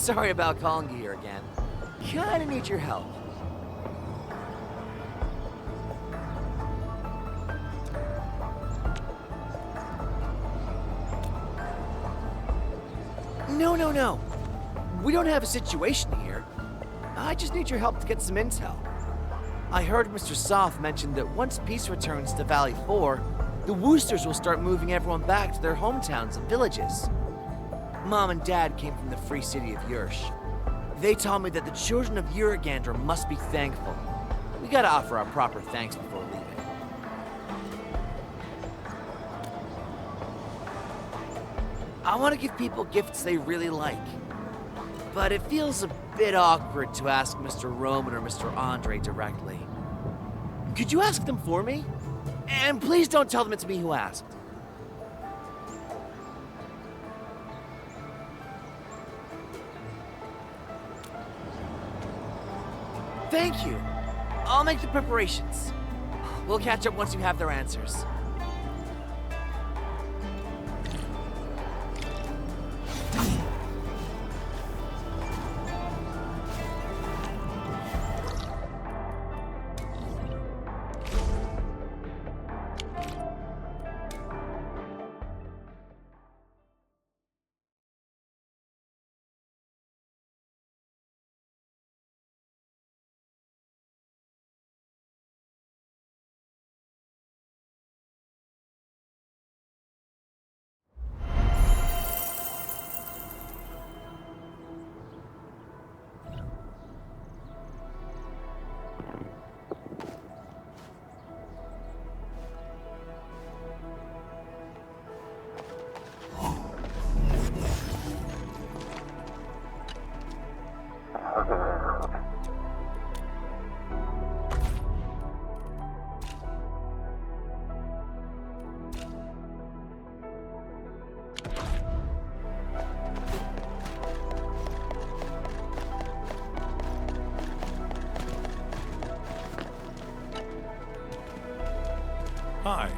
Sorry about calling you here again. Kinda need your help. No. We don't have a situation here. I just need your help to get some intel. I heard Mr. Soft mention that once peace returns to Valley 4, the Woosters will start moving everyone back to their hometowns and villages. Mom and Dad came from the free city of Yursh. They told me that the children of Uragander must be thankful. We gotta offer our proper thanks before leaving. I want to give people gifts they really like. But it feels a bit awkward to ask Mr. Roman or Mr. Andre directly. Could you ask them for me? And please don't tell them it's me who asked. Thank you. I'll make the preparations. We'll catch up once you have their answers. Hi.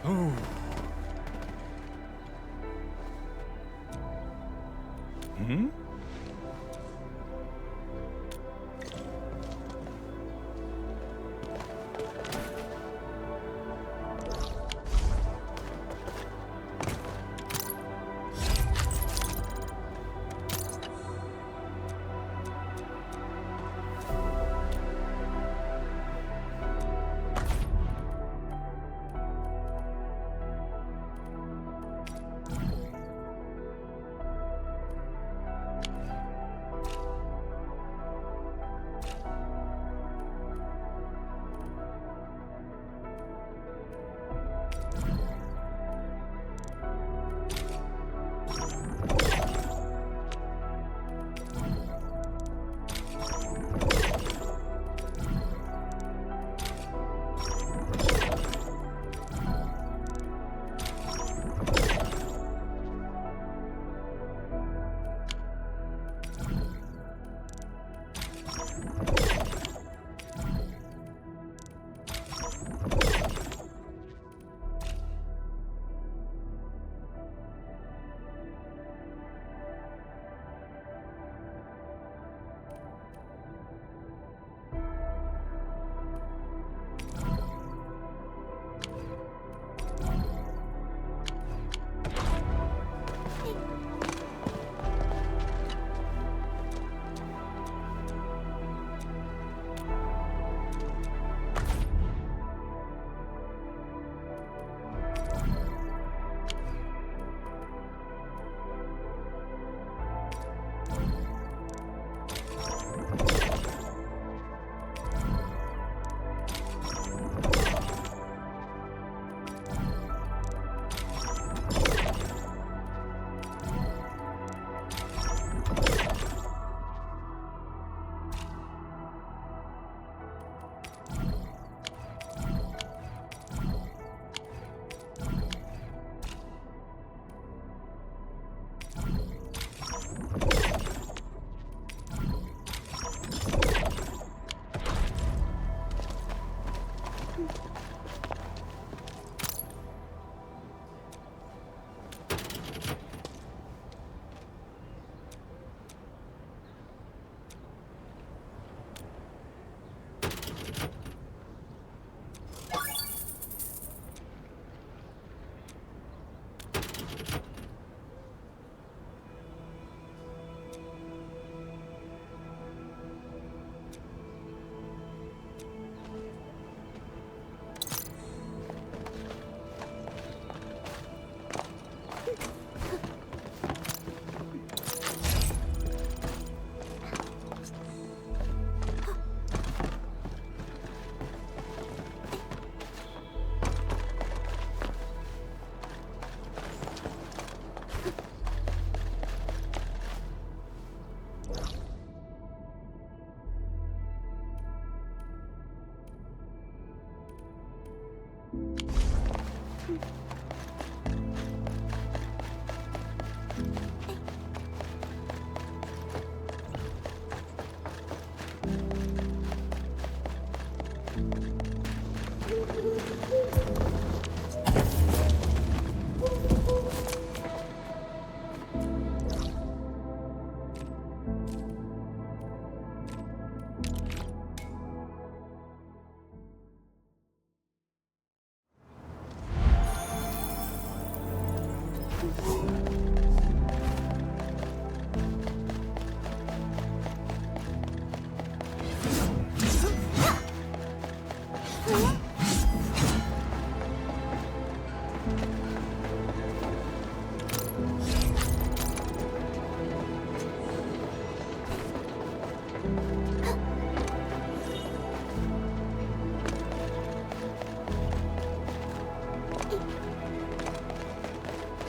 Ooh. Hmm?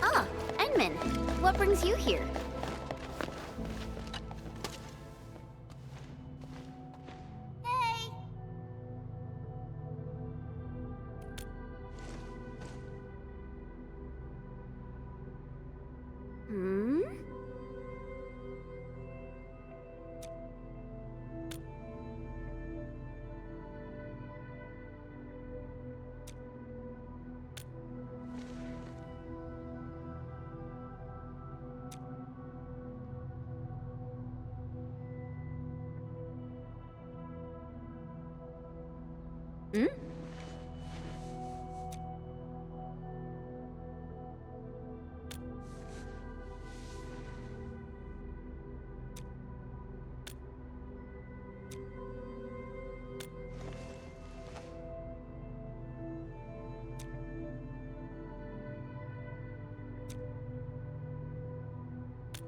Ah, Enman, what brings you here? Hey! Hmm? Hmm?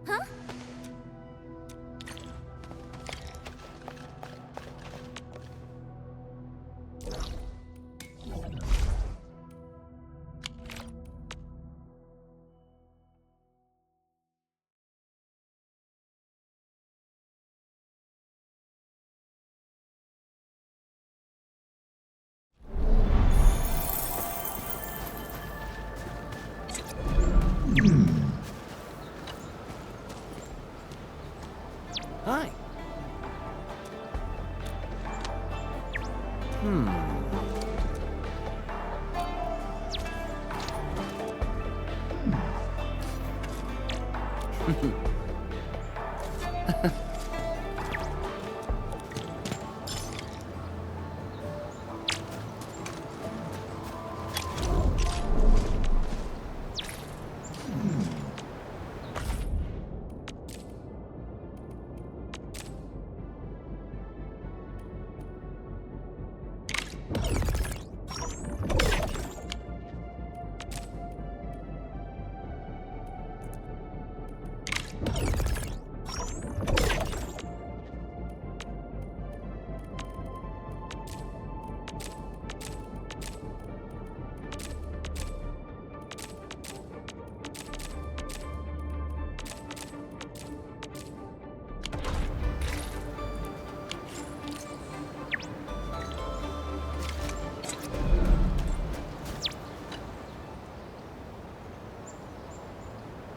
Huh? Hi. Hmm.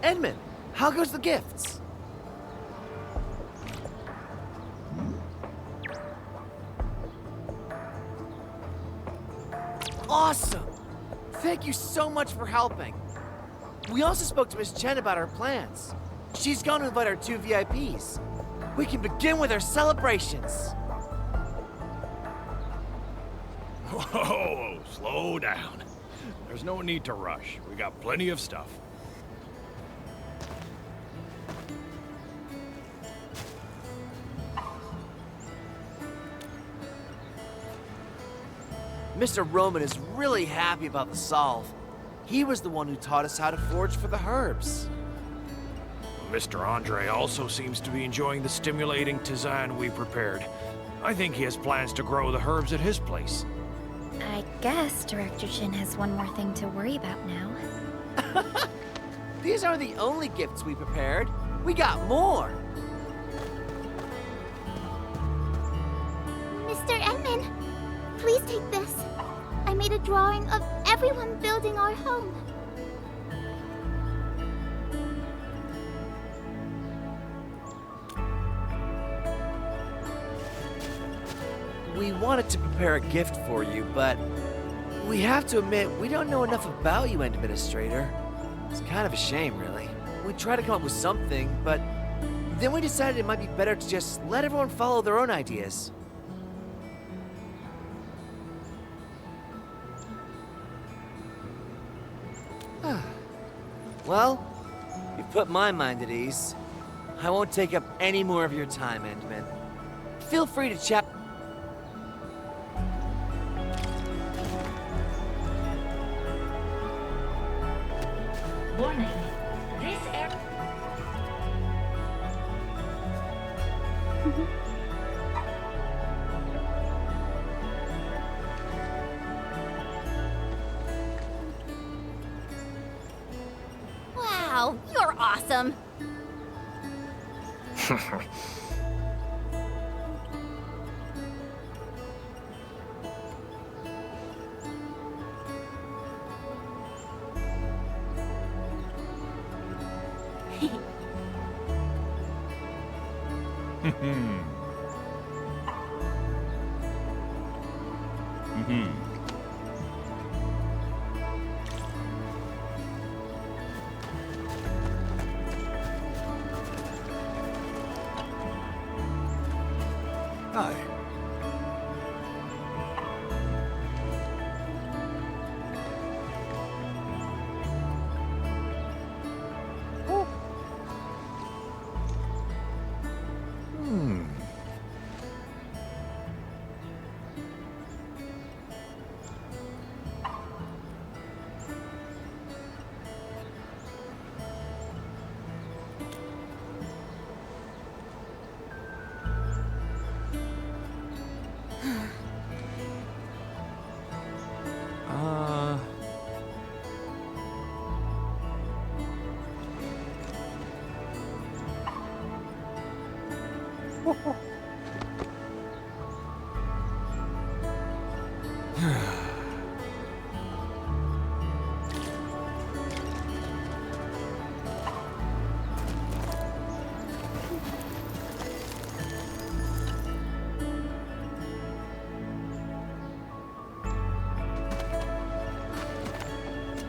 Edmund, how goes the gifts? Awesome! Thank you so much for helping. We also spoke to Miss Chen about our plans. She's going to invite our 2 VIPs. We can begin with our celebrations. Whoa, slow down. There's no need to rush. We got plenty of stuff. Mr. Roman is really happy about the solve. He was the one who taught us how to forage for the herbs. Mr. Andre also seems to be enjoying the stimulating tisane we prepared. I think he has plans to grow the herbs at his place. I guess Director Jin has one more thing to worry about now. These aren't the only gifts we prepared. We got more. Mr. Enman, please take this. I made a drawing of everyone building our home. We wanted to prepare a gift for you, but we have to admit we don't know enough about you, Administrator. It's kind of a shame, really. We tried to come up with something, but then we decided it might be better to just let everyone follow their own ideas. Well, you've put my mind at ease. I won't take up any more of your time, Endman. Feel free to chat. Warning. This air... Wow, you're awesome. Hi.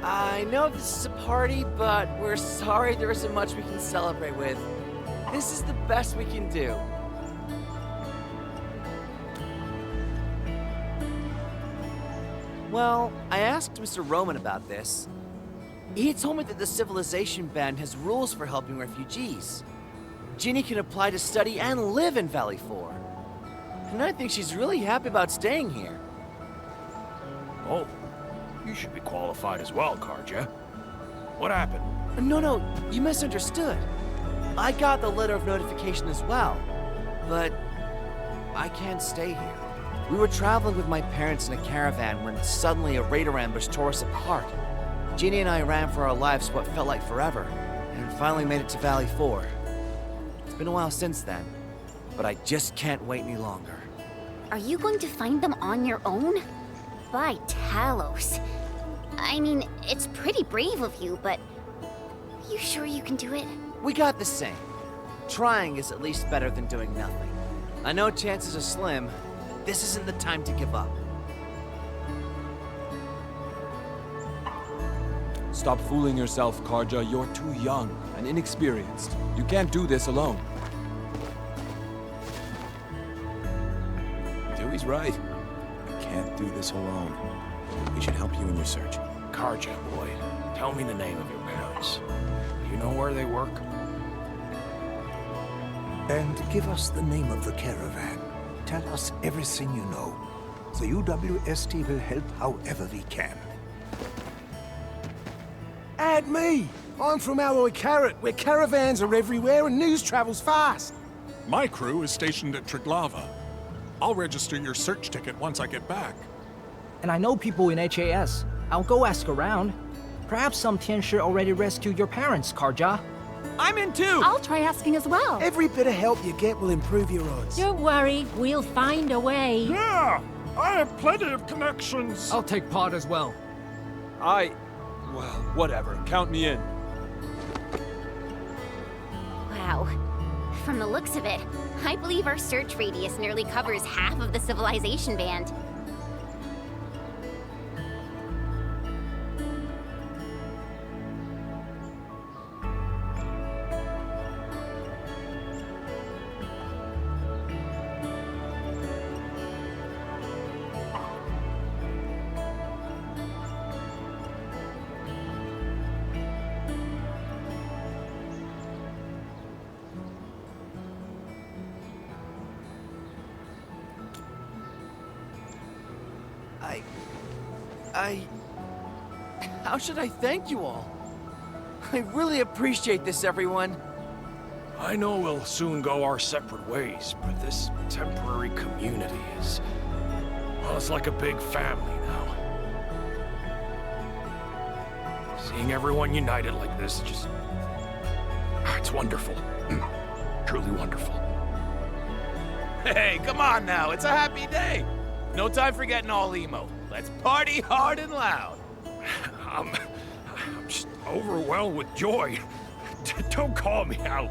I know this is a party, but we're sorry there isn't much we can celebrate with. This is the best we can do. Well, I asked Mr. Roman about this. He told me that the Civilization Band has rules for helping refugees. Ginny can apply to study and live in Valley 4. And I think she's really happy about staying here. Oh, you should be qualified as well, Karja. What happened? No, you misunderstood. I got the letter of notification as well, but I can't stay here. We were traveling with my parents in a caravan when suddenly a raider ambush tore us apart. Jeannie and I ran for our lives what felt like forever, and finally made it to Valley 4. It's been a while since then, but I just can't wait any longer. Are you going to find them on your own? By Talos. I mean, it's pretty brave of you, but... You sure you can do it? We got the same. Trying is at least better than doing nothing. I know chances are slim. This isn't the time to give up. Stop fooling yourself, Karja. You're too young and inexperienced. You can't do this alone. Dewey's right. I can't do this alone. We should help you in your search. Karja, boy, tell me the name of your parents. You know where they work? And give us the name of the caravan. Tell us everything you know. The UWST will help however we can. Add me! I'm from Alloy Carrot, where caravans are everywhere and news travels fast. My crew is stationed at Triglava. I'll register your search ticket once I get back. And I know people in HAS. I'll go ask around. Perhaps some Tianshi already rescued your parents, Karja. I'm in too! I'll try asking as well. Every bit of help you get will improve your odds. Don't worry, we'll find a way. Yeah! I have plenty of connections! I'll take part as well. Well, whatever. Count me in. Wow. From the looks of it, I believe our search radius nearly covers half of the civilization band. How should I thank you all? I really appreciate this, everyone. I know we'll soon go our separate ways, but this temporary community is... well, it's like a big family now. Seeing everyone united like this just... it's wonderful. Truly wonderful. Hey, come on now. It's a happy day. No time for getting all emo. Let's party hard and loud. I'm just overwhelmed with joy. Don't call me out.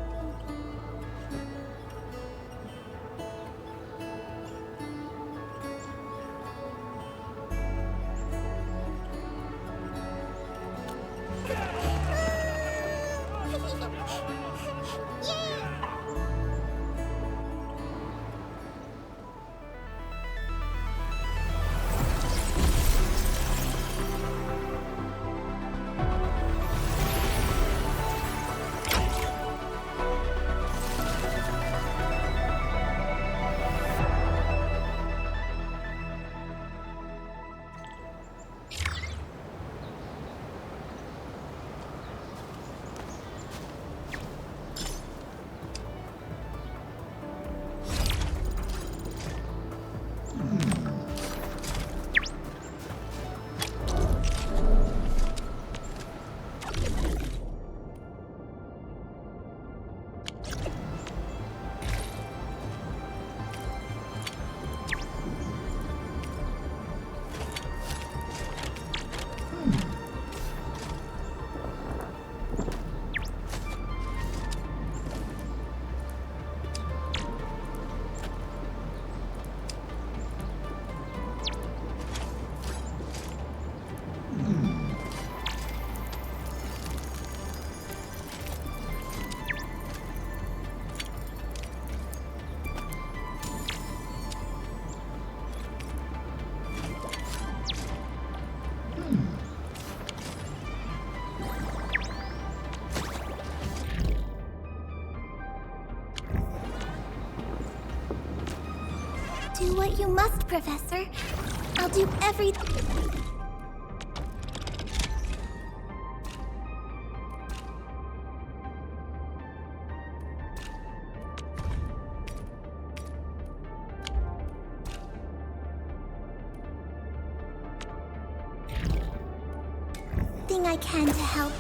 Do what you must, Professor. I'll do everything. I can to help.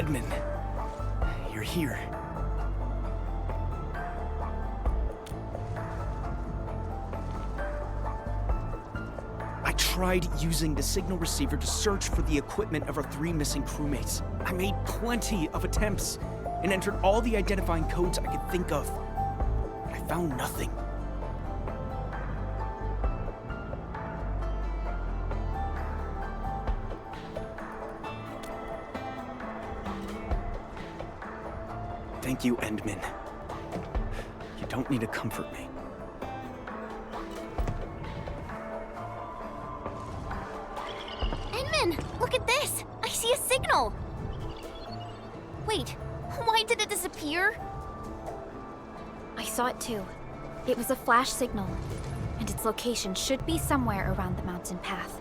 Edmund, you're here. I tried using the signal receiver to search for the equipment of our 3 missing crewmates. I made plenty of attempts and entered all the identifying codes I could think of. But I found nothing. Thank you, Endman. You don't need to comfort me. Edmund, look at this! I see a signal! Wait, why did it disappear? I saw it too. It was a flash signal, and its location should be somewhere around the mountain path.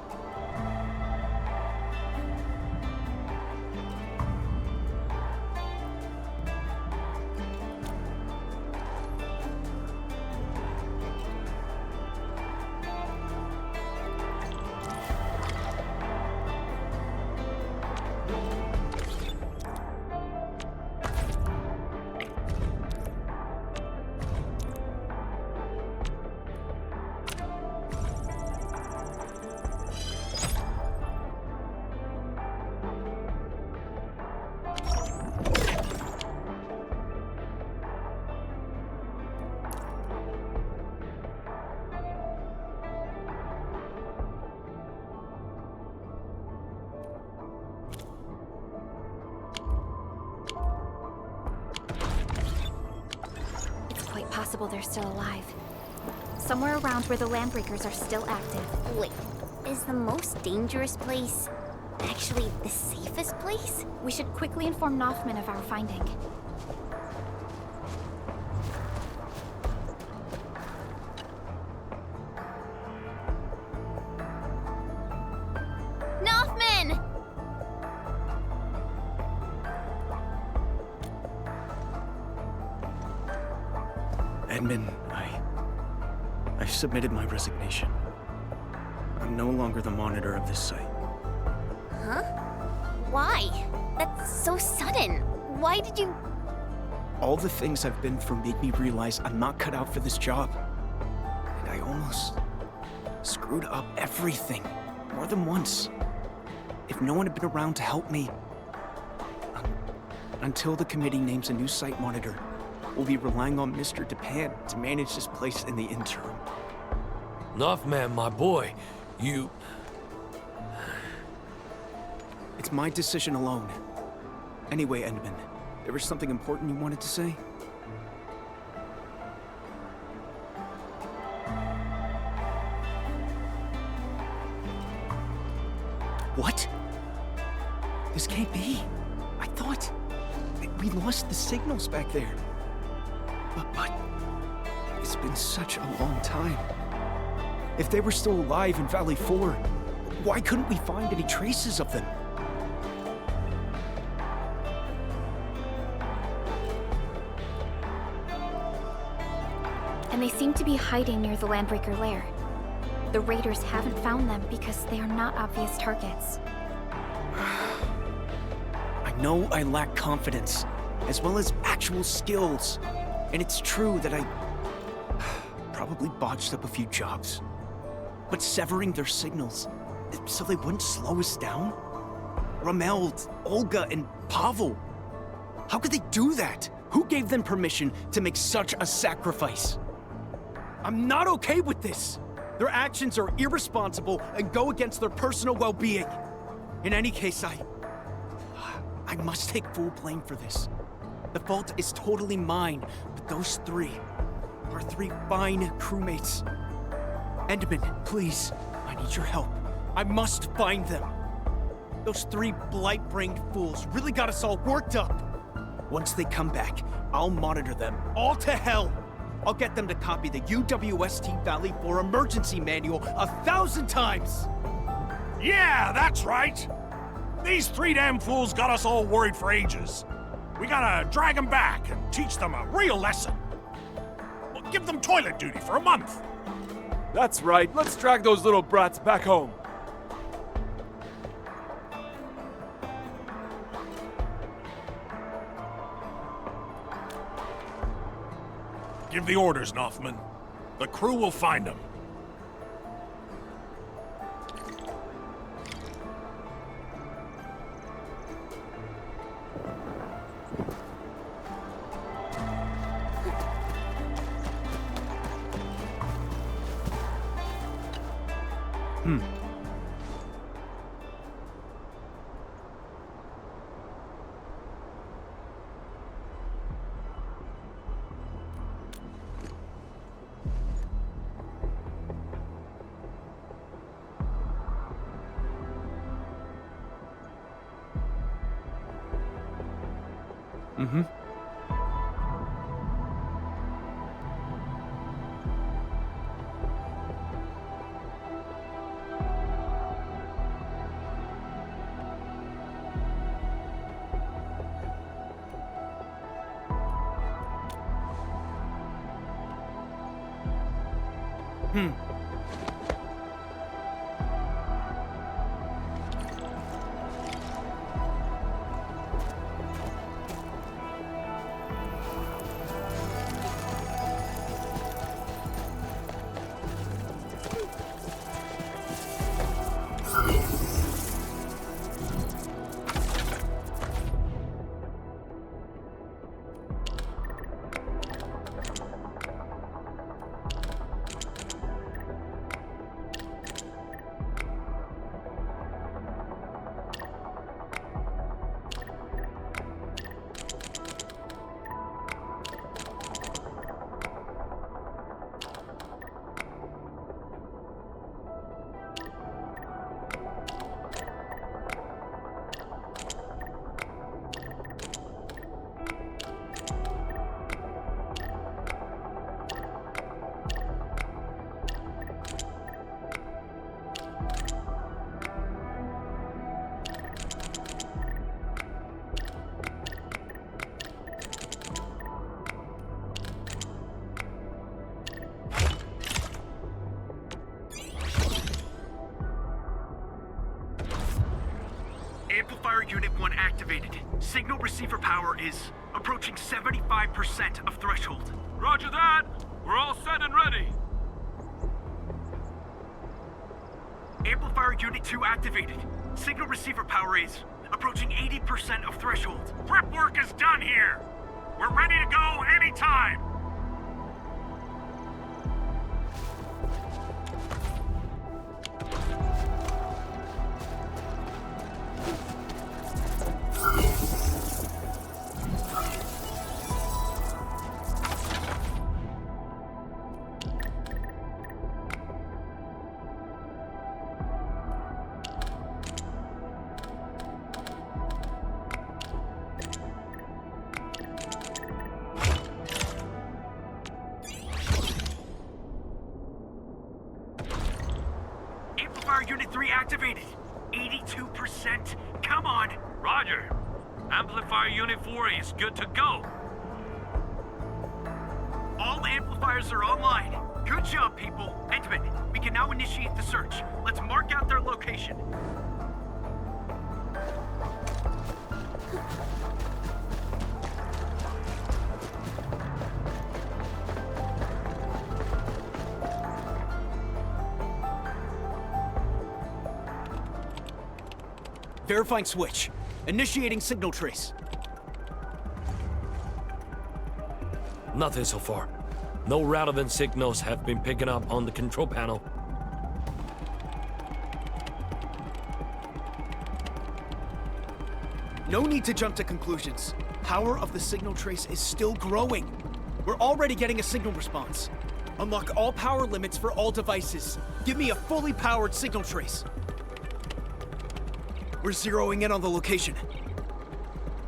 Possible they're still alive. Somewhere around where the Landbreakers are still active. Wait, is the most dangerous place actually the safest place? We should quickly inform Noffman of our finding. Noffman! Edmund, I've submitted my resignation. I'm no longer the monitor of this site. Huh? Why? That's so sudden. Why did you... All the things I've been through made me realize I'm not cut out for this job. And I almost screwed up everything, more than once. If no one had been around to help me, until the committee names a new site monitor, we'll be relying on Mr. Japan to manage this place in the interim. Noffman, my boy, you... It's my decision alone. Anyway, Endman, there was something important you wanted to say? What? This can't be. I thought we lost the signals back there. But it's been such a long time. If they were still alive in Valley 4, why couldn't we find any traces of them? And they seem to be hiding near the Landbreaker lair. The raiders haven't found them because they are not obvious targets. I know I lack confidence, as well as actual skills. And it's true that I probably botched up a few jobs. But severing their signals so they wouldn't slow us down? Ramel, Olga, and Pavel. How could they do that? Who gave them permission to make such a sacrifice? I'm not okay with this. Their actions are irresponsible and go against their personal well-being. In any case, I must take full blame for this. The fault is totally mine, but those 3 are 3 fine crewmates. Endman, please, I need your help. I must find them. Those 3 blight-brained fools really got us all worked up. Once they come back, I'll monitor them all to hell. I'll get them to copy the UWST Valley 4 emergency manual 1,000 times. Yeah, that's right. These 3 damn fools got us all worried for ages. We gotta drag them back and teach them a real lesson. We'll give them toilet duty for a month. That's right. Let's drag those little brats back home. Give the orders, Nothman. The crew will find them. Mm-hmm. Amplifier Unit 1 activated. Signal receiver power is approaching 75% of threshold. Roger that! We're all set and ready! Amplifier Unit 2 activated. Signal receiver power is approaching 80% of threshold. Prep work is done here! We're ready to go anytime! Unit 3 activated. 82%. Come on. Roger. Amplifier Unit 4 is good to go. All amplifiers are online. Good job, people. Endman, we can now initiate the search. Let's mark out their location. Verifying switch. Initiating signal trace. Nothing so far. No relevant signals have been picking up on the control panel. No need to jump to conclusions. Power of the signal trace is still growing. We're already getting a signal response. Unlock all power limits for all devices. Give me a fully powered signal trace. We're zeroing in on the location.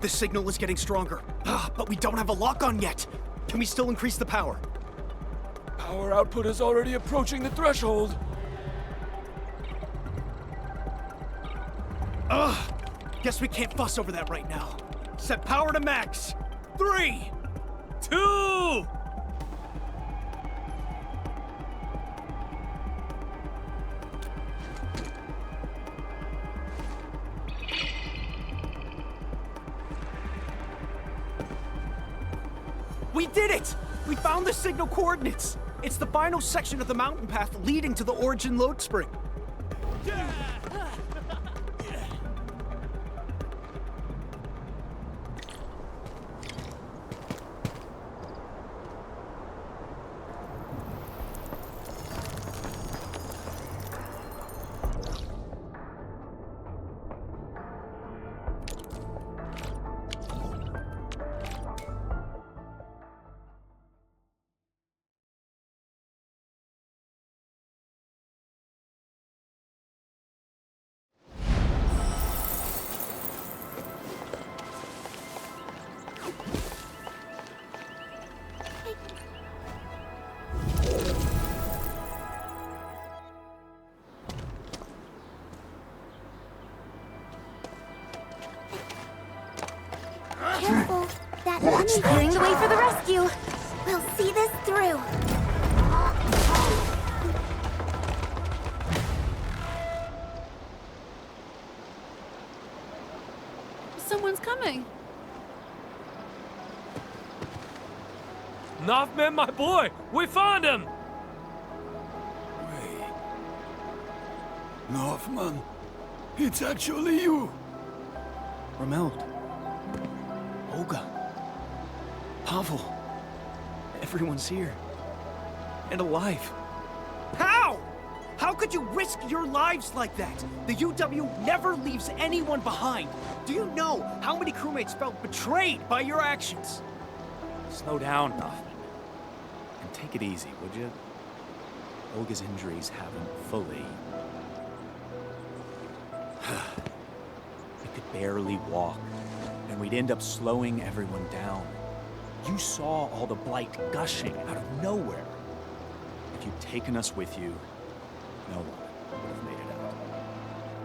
The signal is getting stronger. But we don't have a lock-on yet. Can we still increase the power? Power output is already approaching the threshold. Guess we can't fuss over that right now. Set power to max. 3, 2... We did it! We found the signal coordinates! It's the final section of the mountain path leading to the origin load spring. Careful. That enemy's clearing the way for the rescue. We'll see this through. Someone's coming. Northman, my boy! We found him! Northman, it's actually you. Rameld. Olga. Pavel. Everyone's here. And alive. How? How could you risk your lives like that? The UW never leaves anyone behind. Do you know how many crewmates felt betrayed by your actions? Slow down, Northman. And take it easy, would you? Olga's injuries haven't fully... We could barely walk, and we'd end up slowing everyone down. You saw all the blight gushing out of nowhere. If you'd taken us with you, no one would have made it out.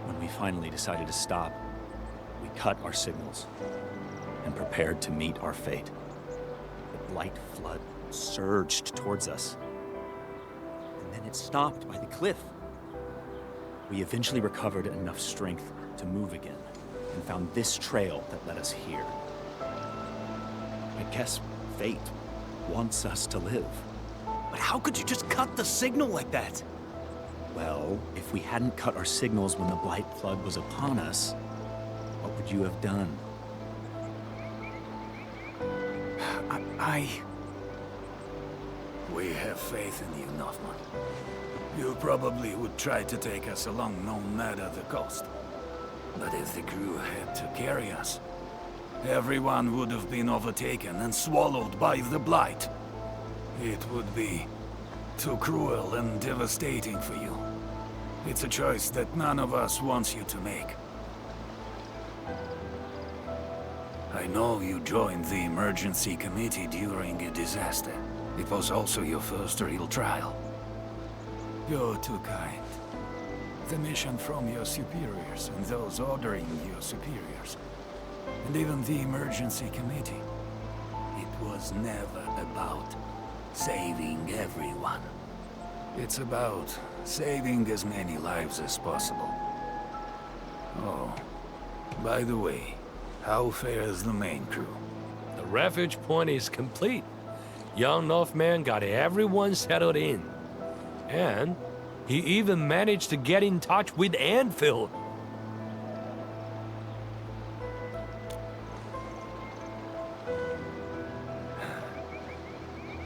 When we finally decided to stop, we cut our signals and prepared to meet our fate. The blight flood surged towards us, and then it stopped by the cliff. We eventually recovered enough strength to move again, and found this trail that led us here. I guess fate wants us to live. But how could you just cut the signal like that? Well, if we hadn't cut our signals when the blight flood was upon us, what would you have done? We have faith in you, Northman. You probably would try to take us along no matter the cost. But if the crew had to carry us, everyone would have been overtaken and swallowed by the blight. It would be too cruel and devastating for you. It's a choice that none of us wants you to make. I know you joined the emergency committee during a disaster. It was also your first real trial. You're too kind. The mission from your superiors and those ordering your superiors, and even the emergency committee, it was never about saving everyone. It's about saving as many lives as possible. Oh, by the way, how fares the main crew? The refuge point is complete. Young Northman got everyone settled in. And he even managed to get in touch with Endfield.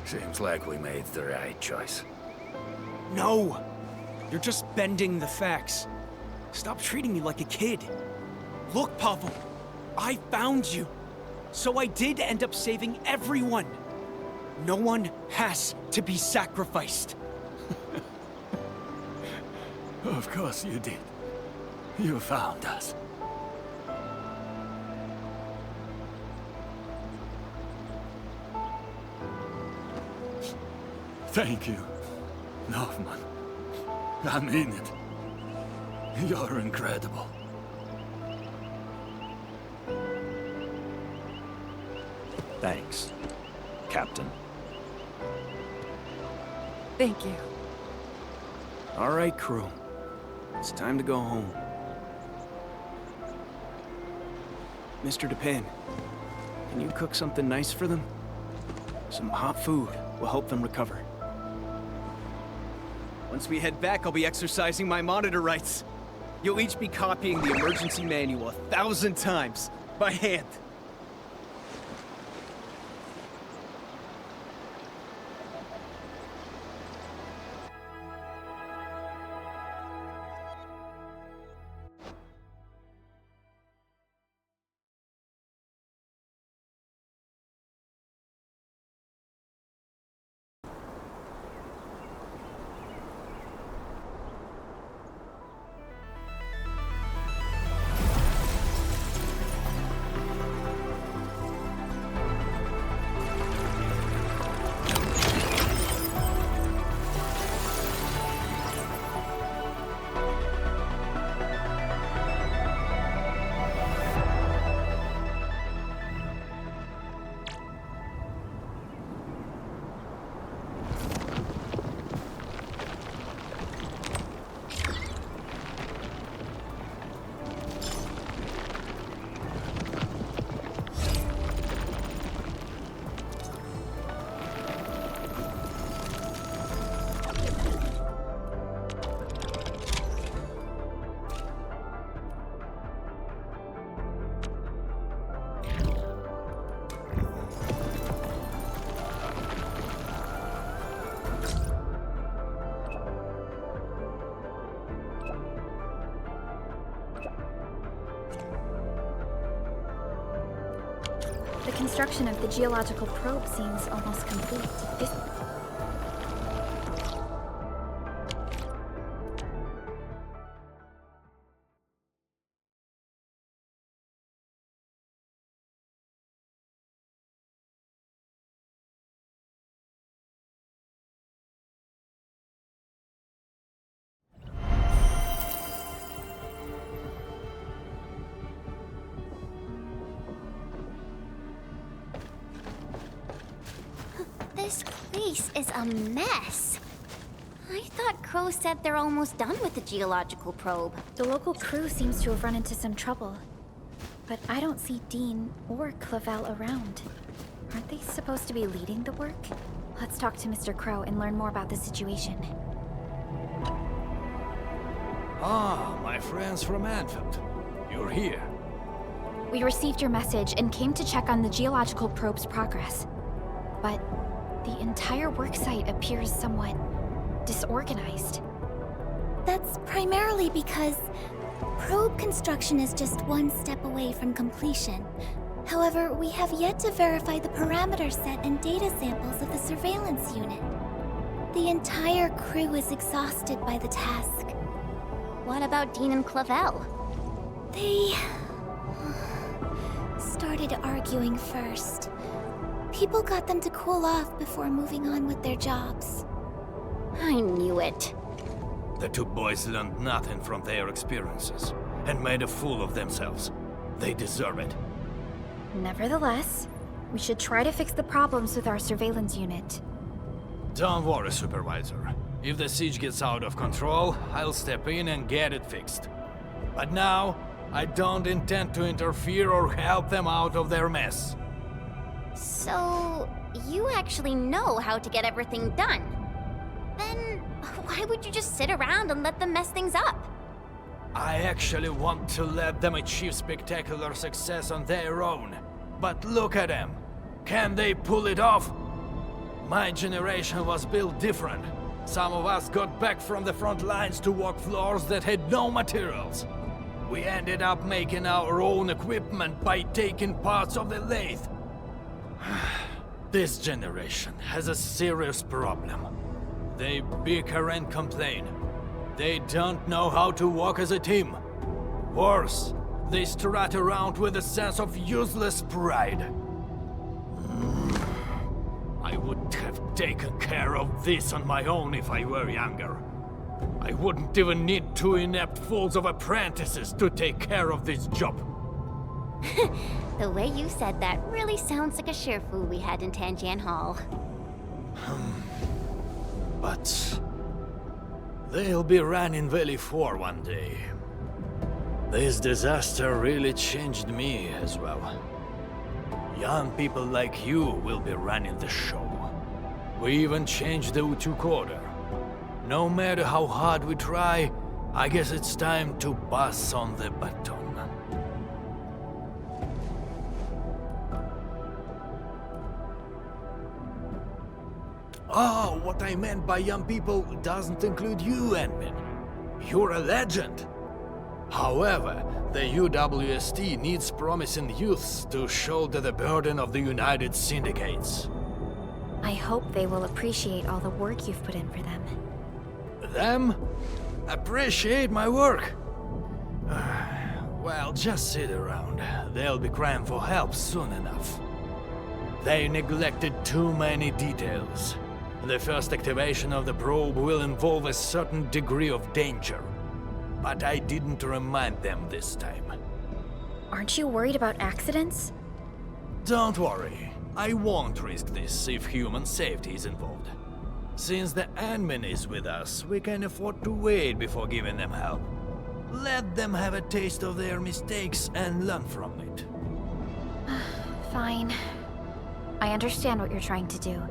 Seems like we made the right choice. No! You're just bending the facts. Stop treating me like a kid. Look, Pavel, I found you. So I did end up saving everyone. No one has to be sacrificed. Of course you did. You found us. Thank you, Northman. I mean it. You're incredible. Thanks, Captain. Thank you. All right, crew. It's time to go home. Mr. Dupin, can you cook something nice for them? Some hot food will help them recover. Once we head back, I'll be exercising my monitor rights. You'll each be copying the emergency manual 1,000 times, by hand. The construction of the geological probe seems almost complete. This place is a mess. I thought Crow said they're almost done with the geological probe. The local crew seems to have run into some trouble. But I don't see Dean or Clavel around. Aren't they supposed to be leading the work? Let's talk to Mr. Crow and learn more about the situation. Ah, my friends from Endfield. You're here. We received your message and came to check on the geological probe's progress. But the entire worksite appears somewhat disorganized. That's primarily because probe construction is just one step away from completion. However, we have yet to verify the parameter set and data samples of the surveillance unit. The entire crew is exhausted by the task. What about Dean and Clavel? They started arguing first. People got them to cool off before moving on with their jobs. I knew it. The two boys learned nothing from their experiences and made a fool of themselves. They deserve it. Nevertheless, we should try to fix the problems with our surveillance unit. Don't worry, Supervisor. If the siege gets out of control, I'll step in and get it fixed. But now, I don't intend to interfere or help them out of their mess. So, you actually know how to get everything done. Then, why would you just sit around and let them mess things up? I actually want to let them achieve spectacular success on their own. But look at them. Can they pull it off? My generation was built different. Some of us got back from the front lines to walk floors that had no materials. We ended up making our own equipment by taking parts of the lathe. This generation has a serious problem. They bicker and complain. They don't know how to work as a team. Worse, they strut around with a sense of useless pride. I would have taken care of this on my own if I were younger. I wouldn't even need two inept fools of apprentices to take care of this job. The way you said that really sounds like a Sherfu we had in Tanjan Hall. But they'll be running Valley 4 one day. This disaster really changed me as well. Young people like you will be running the show. We even changed the U2 quarter. No matter how hard we try, I guess it's time to pass on the baton. Oh, what I meant by young people doesn't include you, Edwin. You're a legend. However, the UWST needs promising youths to shoulder the burden of the United Syndicates. I hope they will appreciate all the work you've put in for them. Them? Appreciate my work? Well, just sit around. They'll be crying for help soon enough. They neglected too many details. The first activation of the probe will involve a certain degree of danger. But I didn't remind them this time. Aren't you worried about accidents? Don't worry. I won't risk this if human safety is involved. Since the admin is with us, we can afford to wait before giving them help. Let them have a taste of their mistakes and learn from it. Fine. I understand what you're trying to do.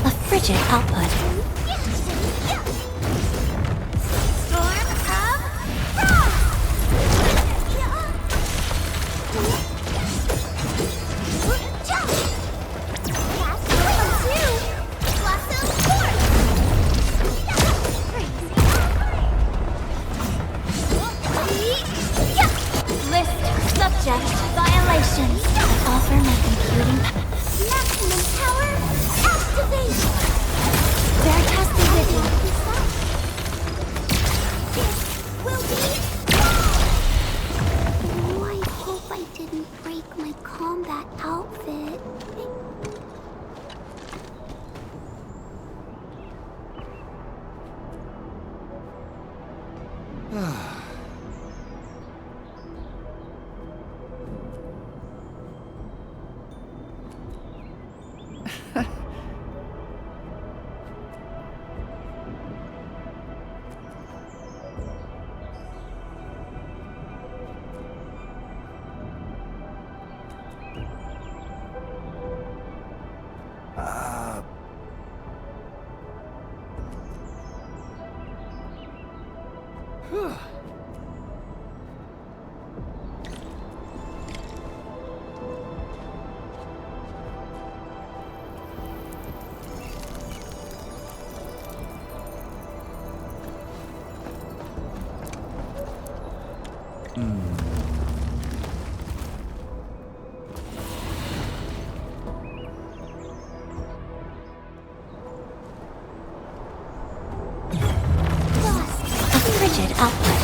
A frigid output. Violations. I offer my computing maximum power activate. Frigid output.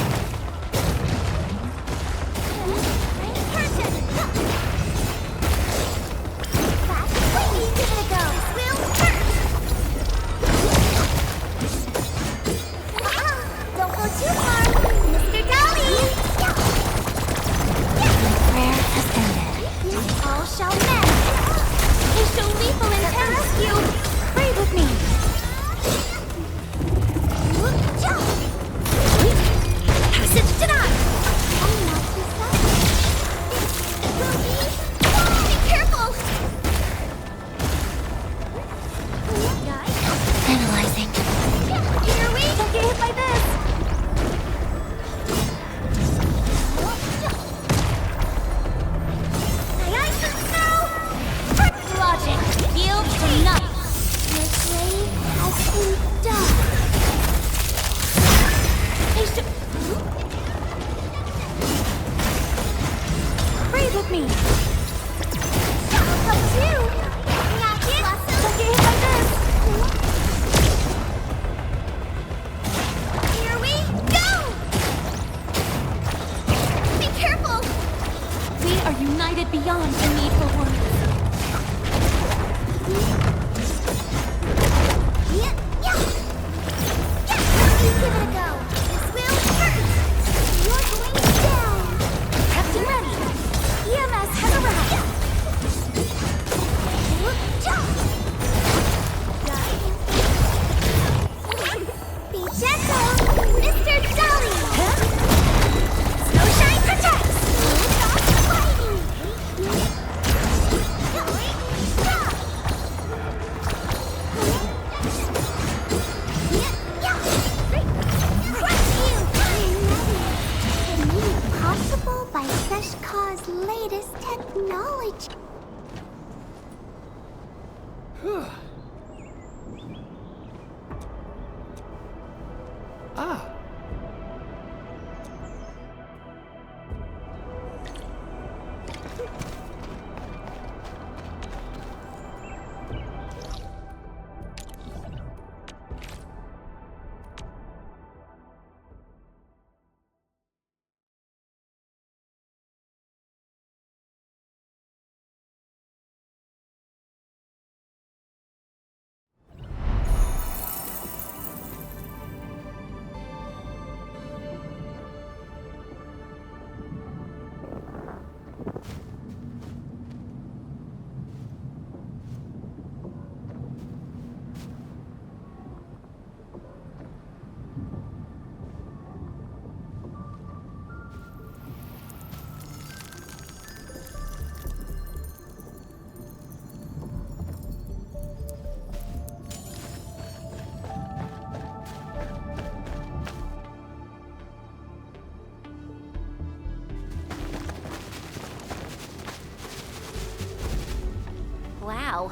Wow,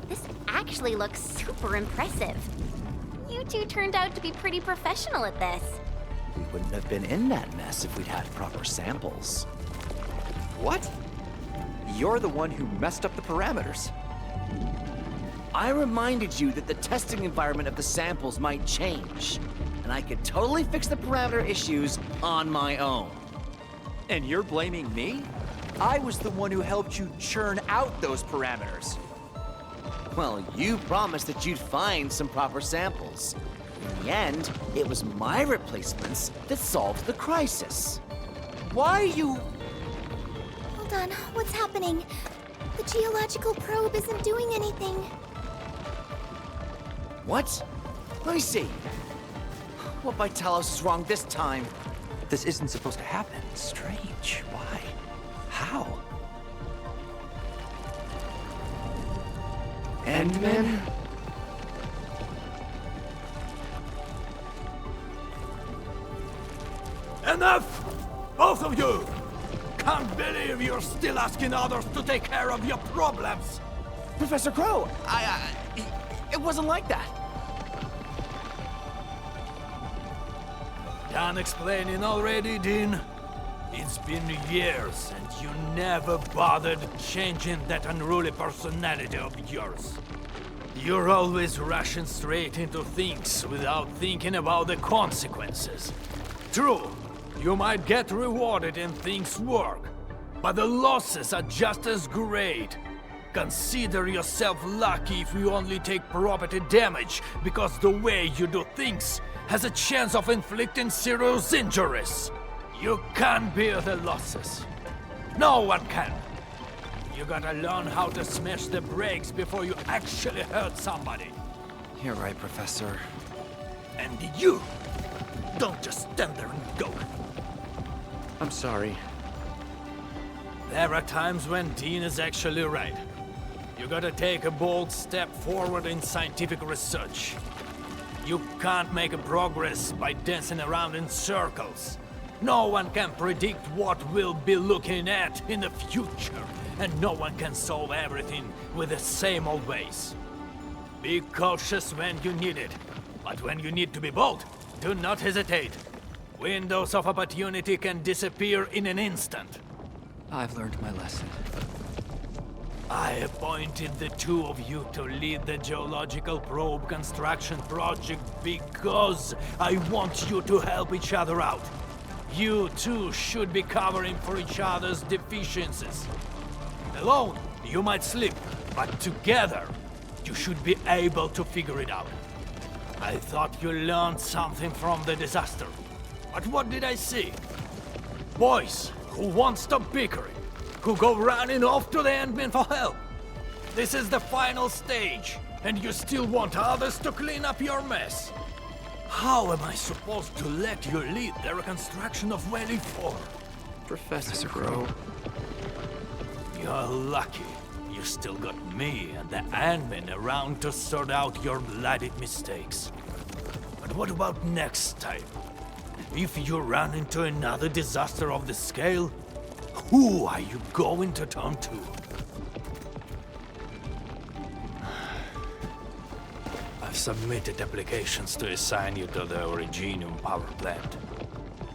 this actually looks super impressive. You two turned out to be pretty professional at this. We wouldn't have been in that mess if we'd had proper samples. What? You're the one who messed up the parameters. I reminded you that the testing environment of the samples might change, and I could totally fix the parameter issues on my own. And you're blaming me? I was the one who helped you churn out those parameters. Well, you promised that you'd find some proper samples. In the end, it was my replacements that solved the crisis. Why are you... Hold on, what's happening? The geological probe isn't doing anything. What? Let me see. What by Talos is wrong this time? This isn't supposed to happen. Strange. Why? How? Endman? Enough! Both of you! Can't believe you're still asking others to take care of your problems! Professor Crow, it wasn't like that. Done explaining already, Dean? It's been years, and you never bothered changing that unruly personality of yours. You're always rushing straight into things without thinking about the consequences. True, you might get rewarded and things work, but the losses are just as great. Consider yourself lucky if you only take property damage, because the way you do things has a chance of inflicting serious injuries. You can't bear the losses. No one can. You gotta learn how to smash the brakes before you actually hurt somebody. You're right, Professor. And you! Don't just stand there and go. I'm sorry. There are times when Dean is actually right. You gotta take a bold step forward in scientific research. You can't make a progress by dancing around in circles. No one can predict what we'll be looking at in the future, and no one can solve everything with the same old ways. Be cautious when you need it, but when you need to be bold, do not hesitate. Windows of opportunity can disappear in an instant. I've learned my lesson. I appointed the two of you to lead the geological probe construction project because I want you to help each other out. You two should be covering for each other's deficiencies. Alone, you might slip, but together, you should be able to figure it out. I thought you learned something from the disaster. But what did I see? Boys who won't stop bickering, who go running off to the Endman for help. This is the final stage, and you still want others to clean up your mess. How am I supposed to let you lead the reconstruction of Valley 4? Professor Crow. You're lucky. You still got me and the Endmen around to sort out your bloody mistakes. But what about next time? If you run into another disaster of the scale, who are you going to turn to? I've submitted applications to assign you to the Originium power plant.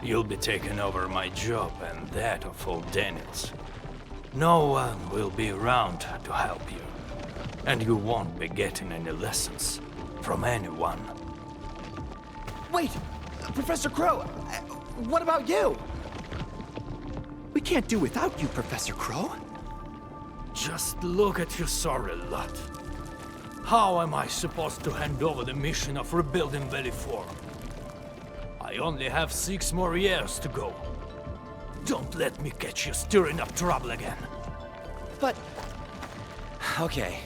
You'll be taking over my job and that of old Daniels. No one will be around to help you, and you won't be getting any lessons from anyone. Wait! Professor Crow! What about you? We can't do without you, Professor Crow. Just look at your sorry lot. How am I supposed to hand over the mission of rebuilding Valley 4? I only have 6 more years to go. Don't let me catch you stirring up trouble again. But... okay.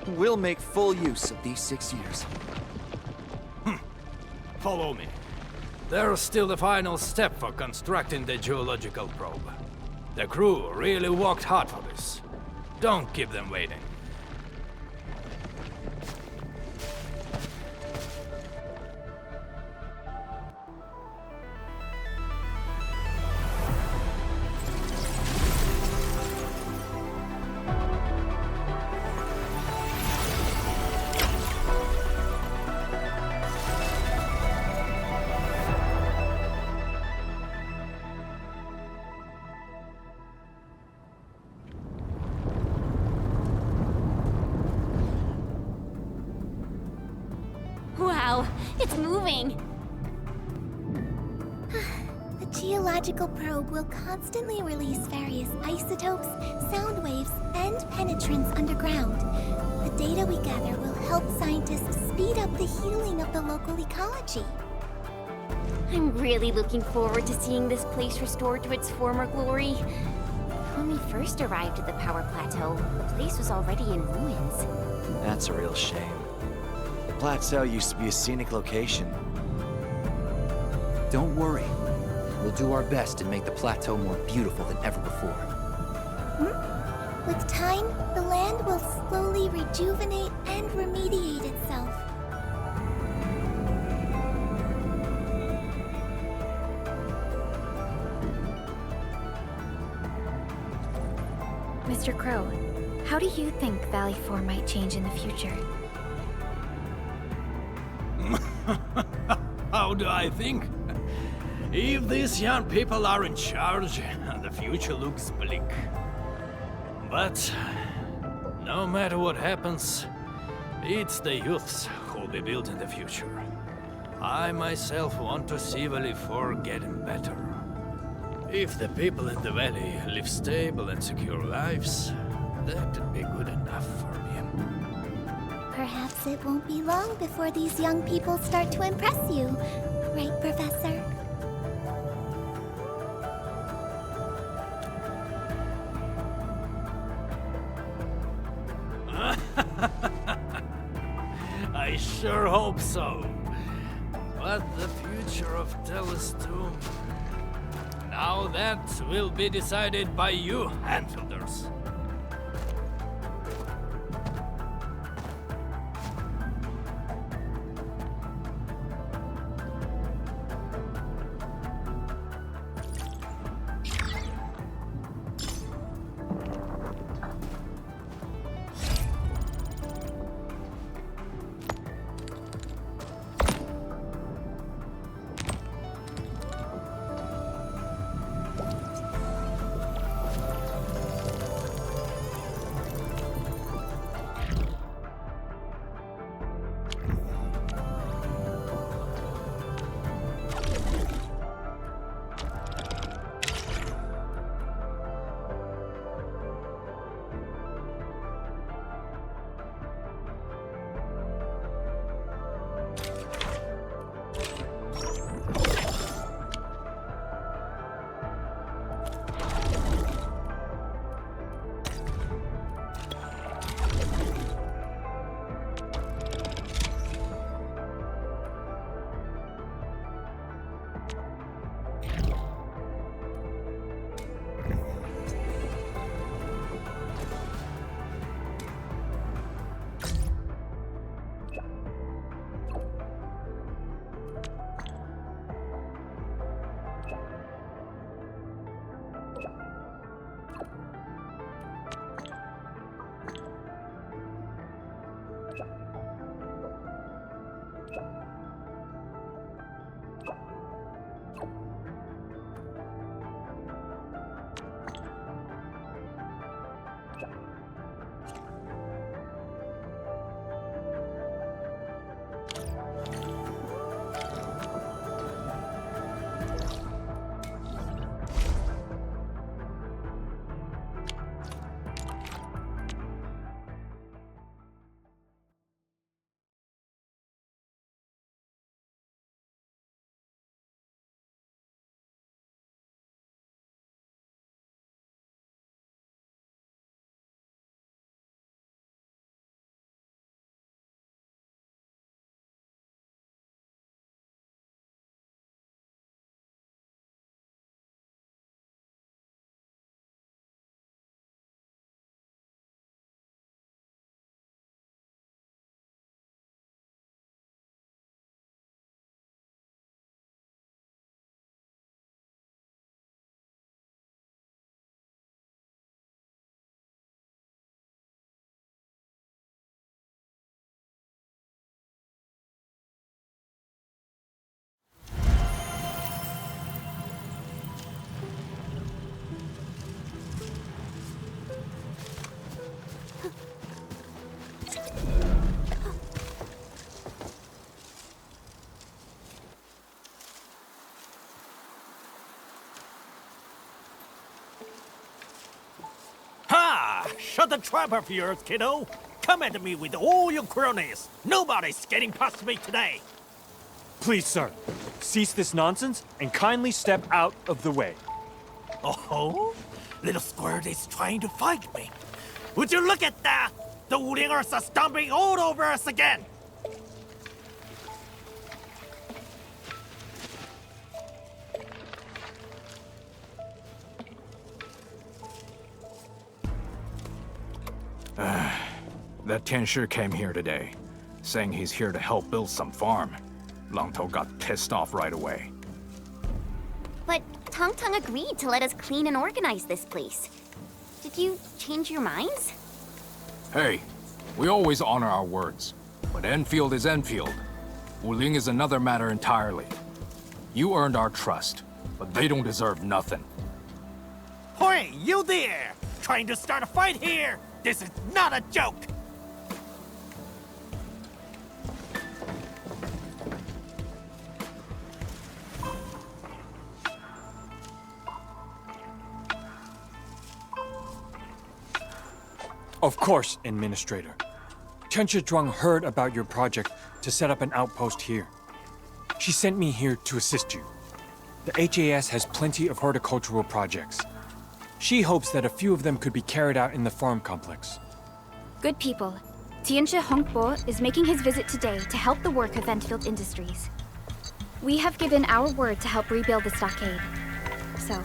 We'll make full use of these 6 years. Follow me. There's still the final step for constructing the geological probe. The crew really worked hard for this. Don't keep them waiting. Wow, it's moving! The geological probe will constantly release various isotopes, sound waves, and penetrants underground. The data we gather will help scientists speed up the healing of the local ecology. I'm really looking forward to seeing this place restored to its former glory. When we first arrived at the power plateau, the place was already in ruins. That's a real shame. The plateau used to be a scenic location. Don't worry. We'll do our best to make the plateau more beautiful than ever before. With time, the land will slowly rejuvenate and remediate itself. Mr. Crow, how do you think Valley 4 might change in the future? How do I think? If these young people are in charge, the future looks bleak. But no matter what happens, it's the youths who'll be building the future. I myself want to see Valley 4 getting better. If the people in the valley live stable and secure lives, that'd be good enough for me. Perhaps it won't be long before these young people start to impress you. Right, Professor? I sure hope so. But the future of Telestorm... Now that will be decided by you, Endfielders. Shut the trap of yours, kiddo! Come at me with all your cronies! Nobody's getting past me today! Please, sir, cease this nonsense and kindly step out of the way. Oh? Little Squirt is trying to fight me. Would you look at that? The Wulingers are stomping all over us again! That Tianshi came here today, saying he's here to help build some farm. Longtou got pissed off right away. But Tong Tong agreed to let us clean and organize this place. Did you change your minds? Hey, we always honor our words. But Endfield is Endfield. Wuling is another matter entirely. You earned our trust, but they don't deserve nothing. Hey, you there! Trying to start a fight here? This is not a joke! Of course, Administrator. Tianshi Zhuang heard about your project to set up an outpost here. She sent me here to assist you. The HAS has plenty of horticultural projects. She hopes that a few of them could be carried out in the farm complex. Good people. Tianshi Hongbo is making his visit today to help the work of Endfield Industries. We have given our word to help rebuild the stockade. So,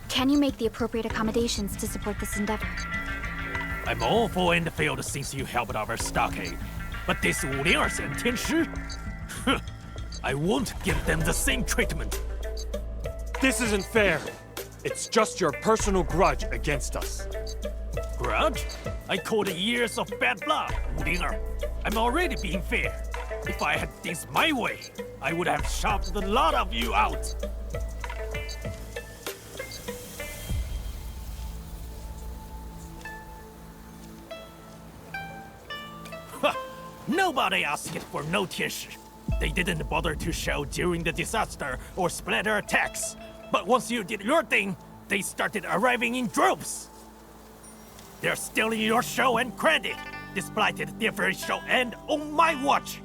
can you make the appropriate accommodations to support this endeavor? I'm all for Endfield since you helped our stockade. But this Wulingers and Tianshi? I won't give them the same treatment. This isn't fair. It's just your personal grudge against us. Grudge? I called it years of bad blood, Wulinger. I'm already being fair. If I had things my way, I would have shoved a lot of you out. Nobody asked for no Tianshi. They didn't bother to show during the disaster or splatter attacks. But once you did your thing, they started arriving in droves. They're stealing your show and credit. This blighted their very show and on my watch.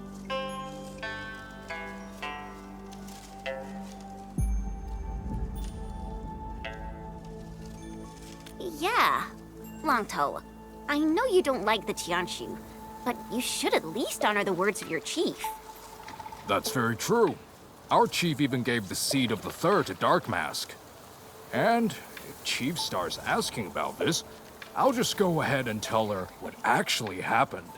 Yeah, Longtoe. I know you don't like the Tianshu, but you should at least honor the words of your chief. That's very true. Our chief even gave the seed of the third to Dark Mask. And if Chief starts asking about this, I'll just go ahead and tell her what actually happened.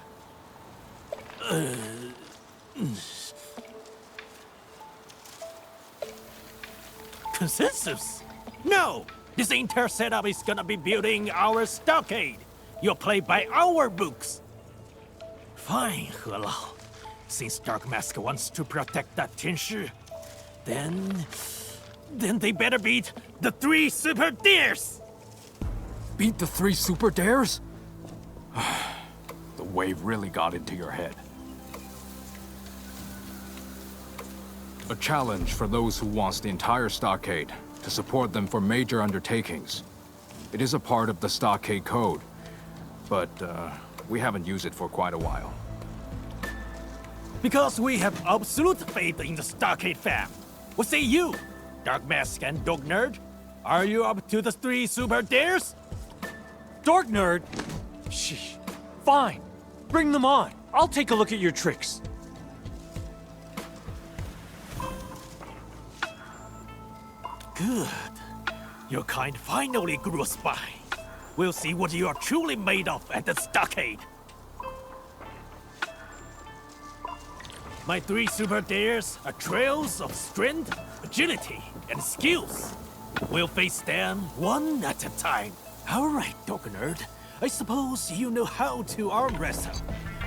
Consensus? No! This entire setup is gonna be building our stockade. You'll play by our books. Fine, He Lao. Since Dark Mask wants to protect that Tianshi, then they better beat the 3 super dares! Beat the 3 super dares? The wave really got into your head. A challenge for those who wants the entire stockade, to support them for major undertakings. It is a part of the stockade code, but we haven't used it for quite a while. Because we have absolute faith in the stockade fam. What say you, Dark Mask and Dog Nerd? Are you up to the 3 super dares? Dark Nerd? Sheesh. Fine. Bring them on. I'll take a look at your tricks. Good. Your kind finally grew a spine. We'll see what you are truly made of at the stockade. My 3 super dares are trails of strength, agility, and skills. We'll face them one at a time. All right, Dog Nerd. I suppose you know how to arm wrestle.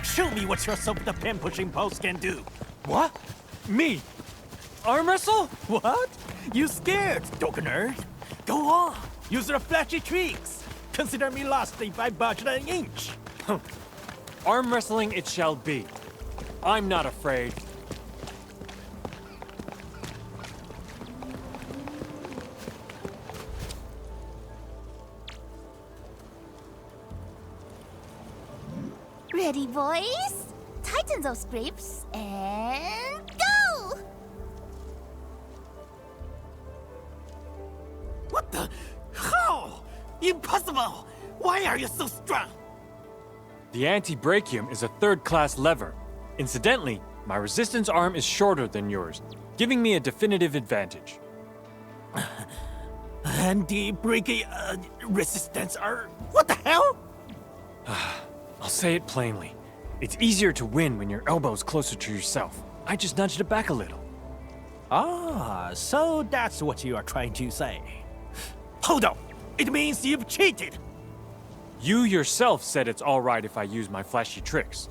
Show me what your self-defense pushing pose can do. What? Me? Arm wrestle? What? You scared, Dog Nerd? Go on. Use your flashy tricks. Consider me lost if I budge an inch. Arm wrestling it shall be. I'm not afraid. Ready, boys? Tighten those grips and go! What the? How? Impossible! Why are you so strong? The anti-brachium is a third-class lever. Incidentally, my resistance arm is shorter than yours, giving me a definitive advantage. Anti-brachium resistance are... What the hell? I'll say it plainly. It's easier to win when your elbow's closer to yourself. I just nudged it back a little. Ah, so that's what you are trying to say. Hold on! It means you've cheated! You yourself said it's all right if I use my flashy tricks.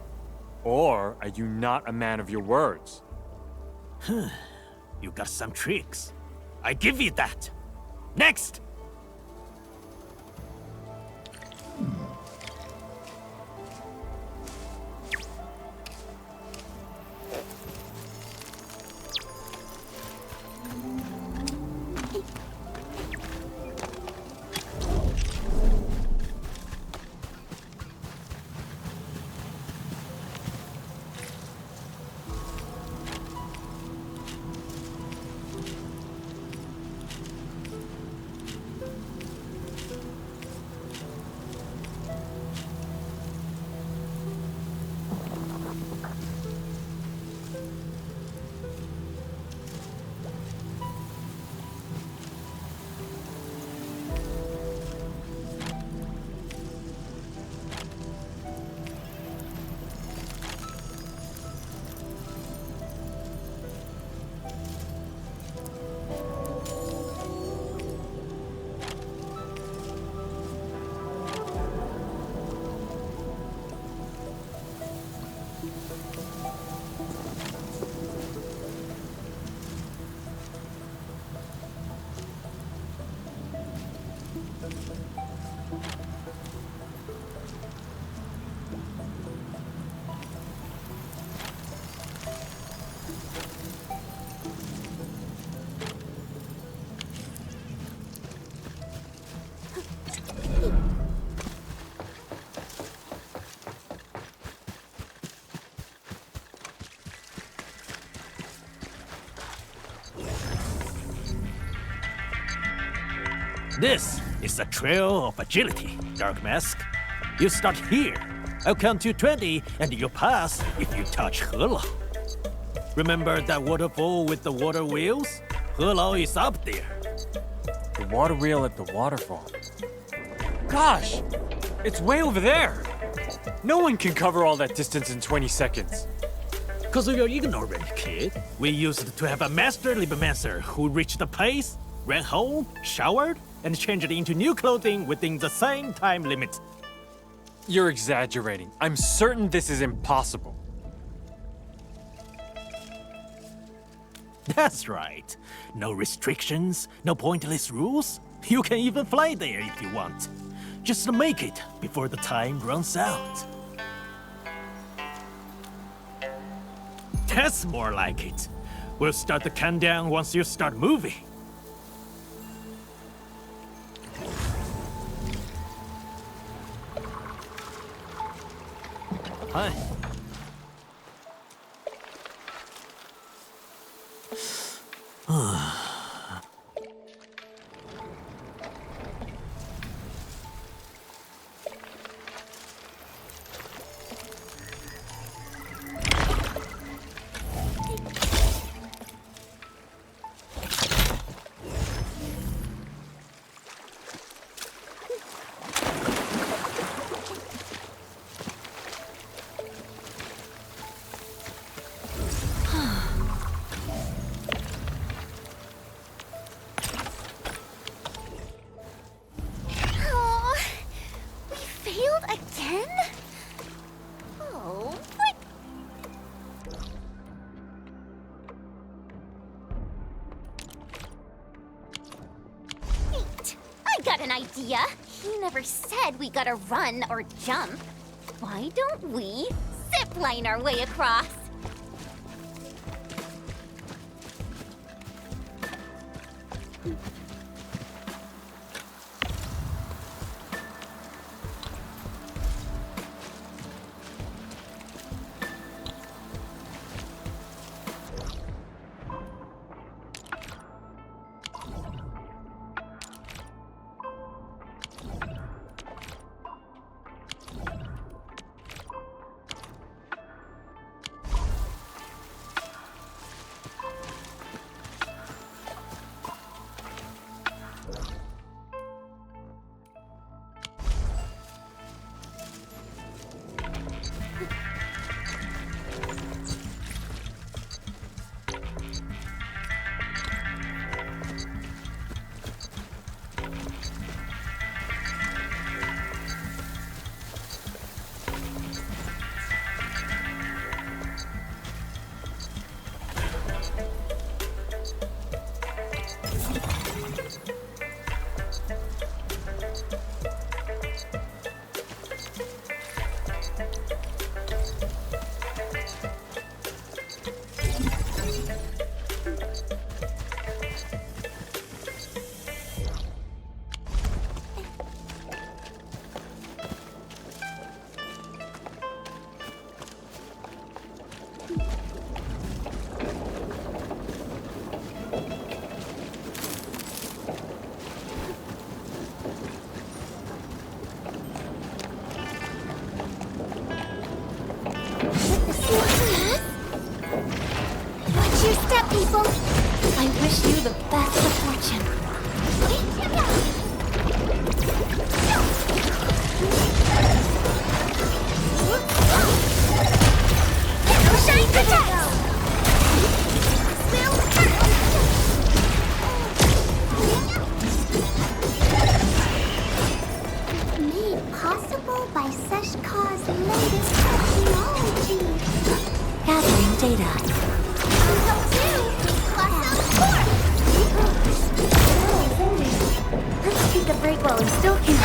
Or are you not a man of your words? You got some tricks. I give you that. Next! This is the trail of agility, Dark Mask. You start here. I'll count to 20, and you'll pass if you touch Helao. Remember that waterfall with the water wheels? Helao is up there. The water wheel at the waterfall. Gosh! It's way over there! No one can cover all that distance in 20 seconds. Because you're ignorant, kid. We used to have a master Libmancer who reached the place, ran home, showered, and changed into new clothing within the same time limit. You're exaggerating. I'm certain this is impossible. That's right. No restrictions, no pointless rules. You can even fly there if you want. Just make it before the time runs out. That's more like it. We'll start the countdown once you start moving. Hi. Idea. He never said we gotta run or jump. Why don't we zipline our way across? Watch your step, people! I wish you the best of fortune. Shine protect! Made possible by Seshkar's latest technology. Gathering data. Let's keep the break while we still can.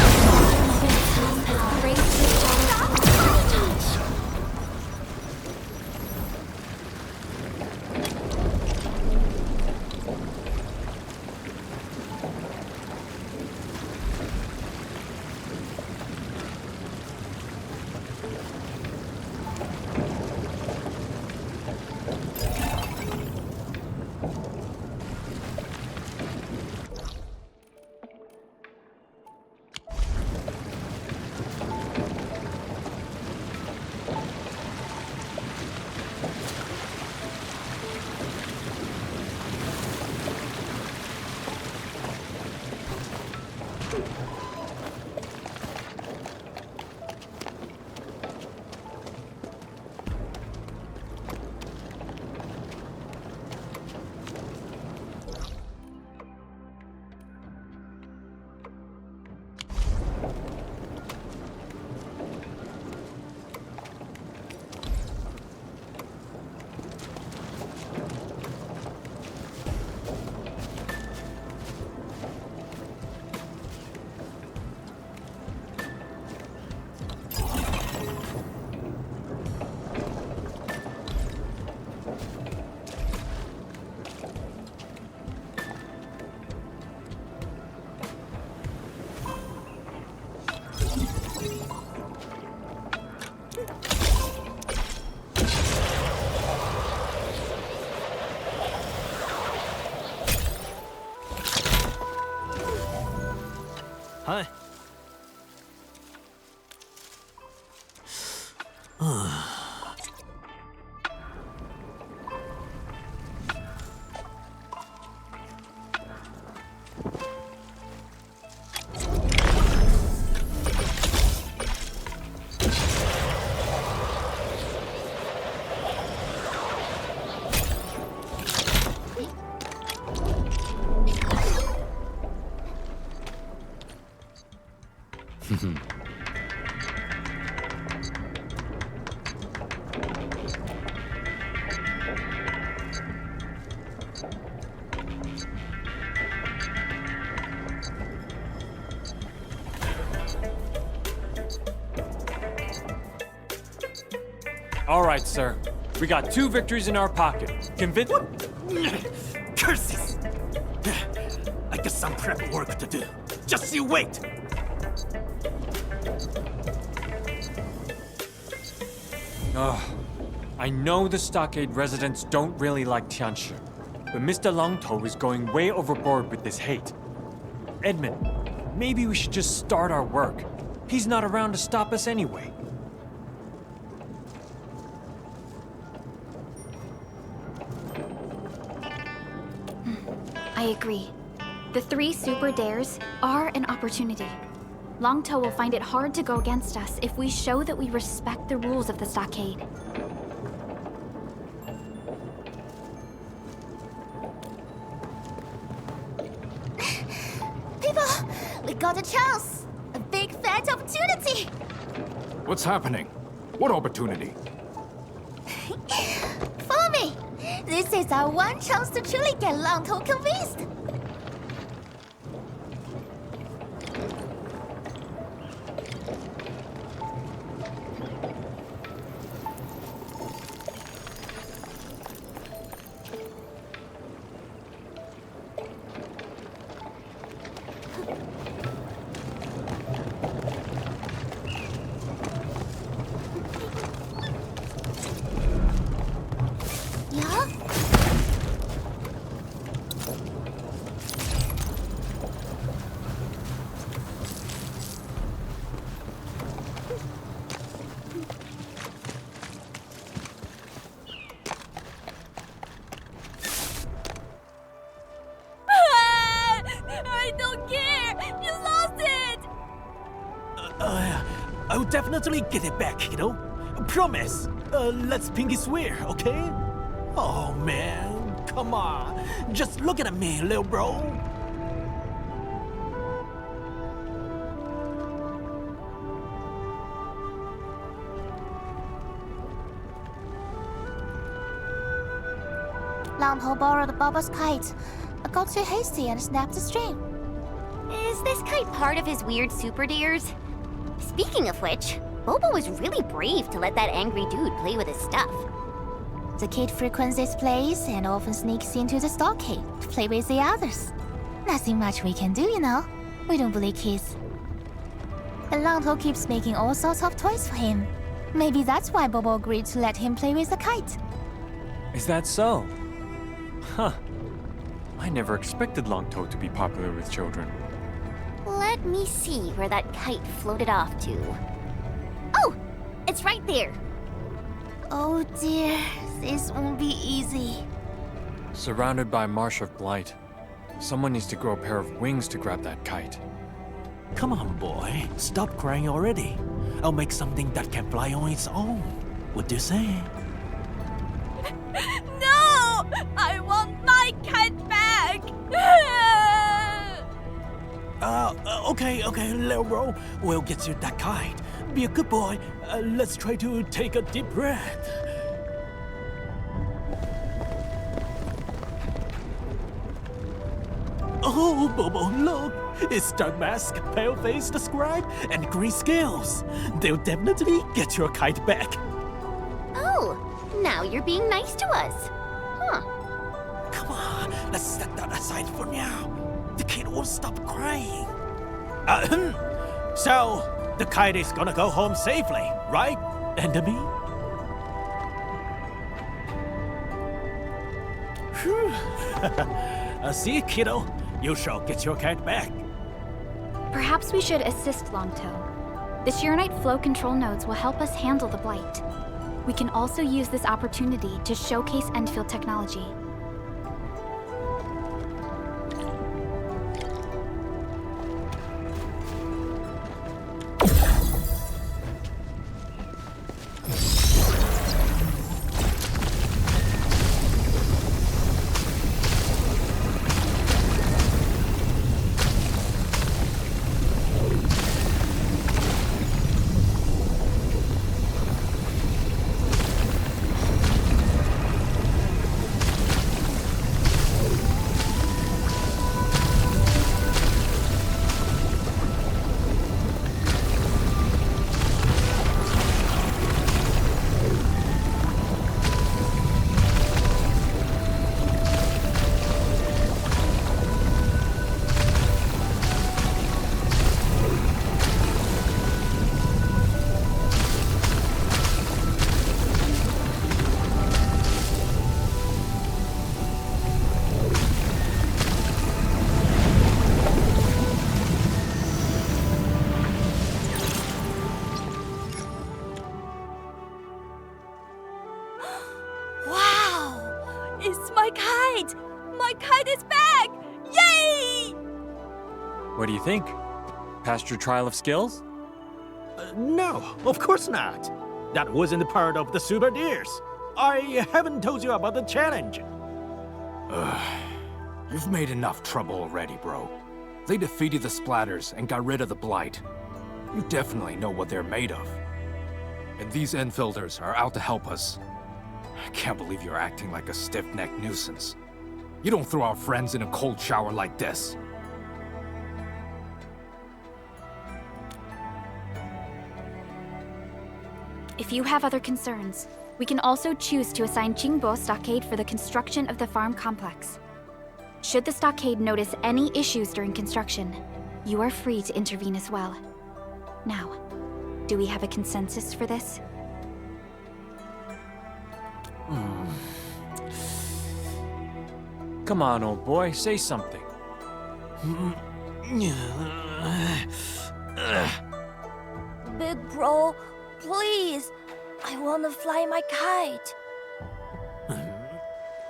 Huh? All right, sir. We got 2 victories in our pocket. Convince... Curses! I got some prep work to do. Just you wait! I know the Stockade residents don't really like Tianshi, but Mr. Longtou is going way overboard with this hate. Edmund, maybe we should just start our work. He's not around to stop us anyway. I agree. The 3 super dares are an opportunity. Longtou will find it hard to go against us if we show that we respect the rules of the Stockade. People, we got a chance! A big fat opportunity! What's happening? What opportunity? Follow me! This is our one chance to truly get Longtou convinced! definitely get it back, kiddo. Promise. Let's pinky swear, okay? Oh man, come on. Just look at me, little bro. Langho borrowed Bobo's kite. I got too hasty and snapped the string. Is this kite part of his weird super deers? Speaking of which, Bobo was really brave to let that angry dude play with his stuff. The kid frequents this place and often sneaks into the stockade to play with the others. Nothing much we can do, you know. We don't bully kids. And Langho keeps making all sorts of toys for him. Maybe that's why Bobo agreed to let him play with the kite. Is that so? Huh. I never expected Longtoe to be popular with children. Let me see where that kite floated off to. Oh! It's right there! Oh dear, this won't be easy. Surrounded by a marsh of blight. Someone needs to grow a pair of wings to grab that kite. Come on, boy. Stop crying already. I'll make something that can fly on its own. What do you say? No! I want my kite back! Okay, little bro. We'll get you that kite. Be a good boy. Let's try to take a deep breath. Oh, Bobo, look! It's Dark Mask, Pale-Faced Scribe, and Green Scales. They'll definitely get your kite back. Oh, now you're being nice to us. Huh. Come on, let's set that aside for now. The kid won't stop crying. So, the kite is gonna go home safely, right, enemy? See, kiddo, you shall get your kite back. Perhaps we should assist Longtoe. The Sheernite flow control nodes will help us handle the blight. We can also use this opportunity to showcase Endfield technology. My kite is back! Yay! What do you think? Passed your trial of skills? No, of course not. That wasn't part of the Super Deers. I haven't told you about the challenge. You've made enough trouble already, bro. They defeated the Splatters and got rid of the Blight. You definitely know what they're made of. And these Enfielders are out to help us. I can't believe you're acting like a stiff-necked nuisance. You don't throw our friends in a cold shower like this. If you have other concerns, we can also choose to assign Qingbo Stockade for the construction of the farm complex. Should the stockade notice any issues during construction, you are free to intervene as well. Now, do we have a consensus for this? Come on, old boy, say something. Big bro, please. I want to fly my kite.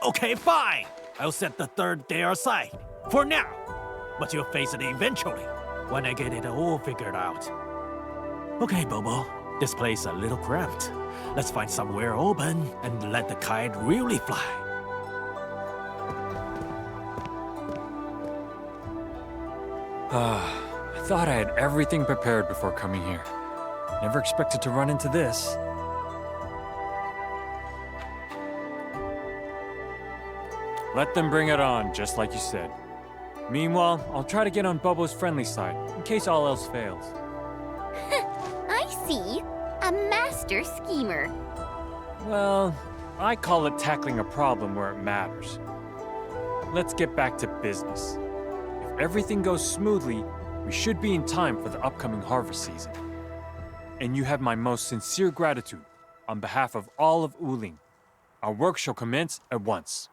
Okay, fine. I'll set the third day aside. For now. But you'll face it eventually, when I get it all figured out. Okay, Bobo. This place is a little cramped. Let's find somewhere open and let the kite really fly. I thought I had everything prepared before coming here. Never expected to run into this. Let them bring it on, just like you said. Meanwhile, I'll try to get on Bobo's friendly side, in case all else fails. I see. A master schemer. Well, I call it tackling a problem where it matters. Let's get back to business. If everything goes smoothly, we should be in time for the upcoming harvest season. And you have my most sincere gratitude on behalf of all of Uling. Our work shall commence at once.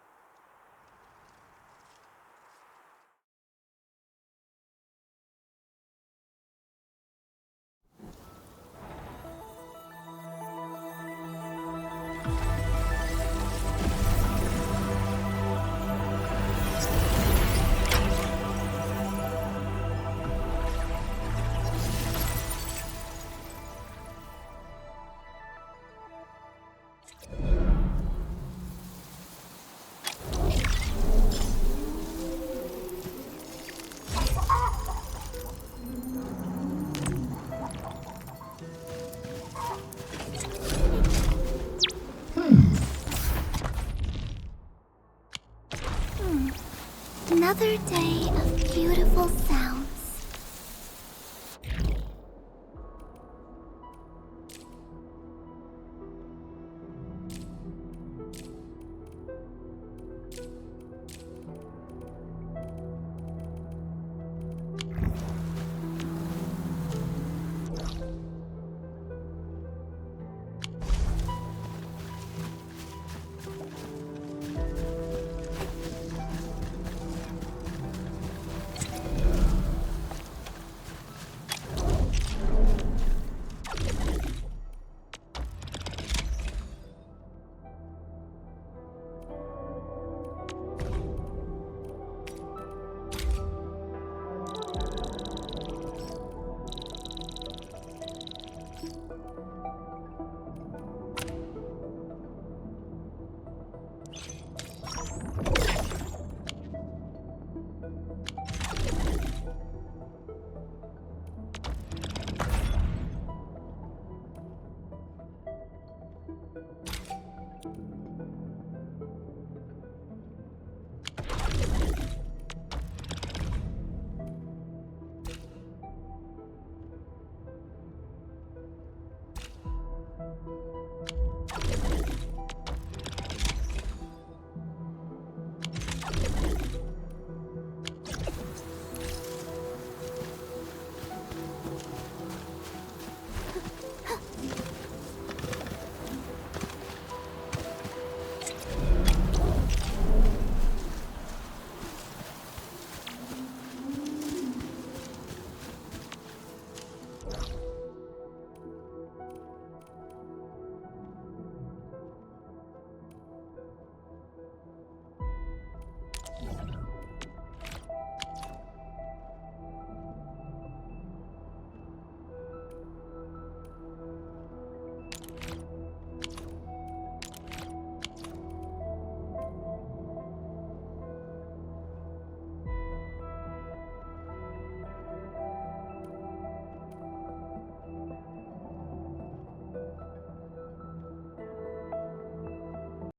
Another day of beautiful sounds.